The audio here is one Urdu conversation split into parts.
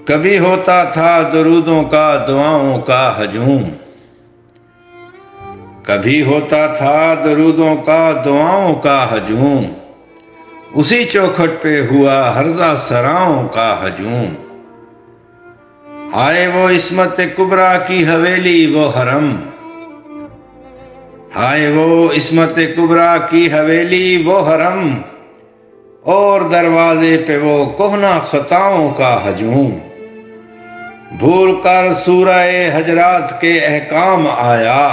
کبھی ہوتا تھا درودوں کا دعاؤں کا ہجوم، کبھی ہوتا تھا درودوں کا دعاؤں کا ہجوم، اسی چوکھٹ پہ ہوا ہرزہ سراؤں کا ہجوم۔ آئے وہ عصمت کبریٰ کی حویلی وہ حرم، آئے وہ عصمت کبریٰ کی حویلی وہ حرم، اور دروازے پہ وہ کہنہ خطاؤں کا ہجوم۔ بھول کر سورہ حجرات کے احکام آیا،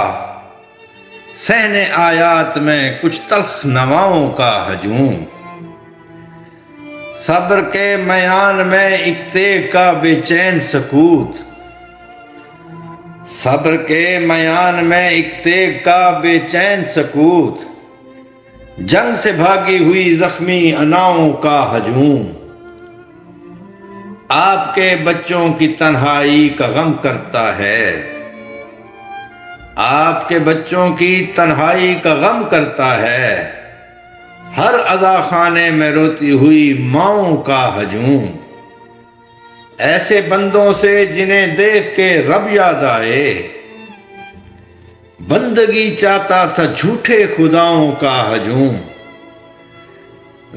صحن آیات میں کچھ تلخ نواؤں کا ہجوم۔ صبر کے میان میں ایک تیغ کا بے چین سکوت، صبر کے میان میں ایک تیغ کا بے چین سکوت، جنگ سے بھاگی ہوئی زخمی اناؤں کا ہجوم۔ آپ کے بچوں کی تنہائی کا غم کرتا ہے، آپ کے بچوں کی تنہائی کا غم کرتا ہے، ہر اذا خانے میں روتی ہوئی ماؤں کا ہجوم۔ ایسے بندوں سے جنہیں دیکھ کے رب یاد آئے، بندگی چاہتا تھا جھوٹے خداؤں کا ہجوم۔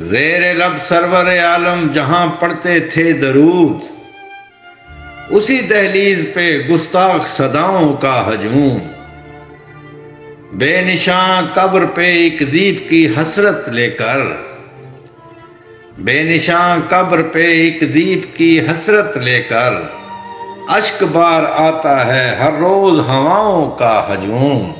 زیر لب سرور عالم جہاں پڑھتے تھے درود، اسی دہلیز پہ گستاخ صداؤں کا ہجوم۔ بے نشان قبر پہ ایک دیپ کی حسرت لے کر، بے نشان قبر پہ ایک دیپ کی حسرت لے کر، اشک بار آتا ہے ہر روز ہواؤں کا ہجوم۔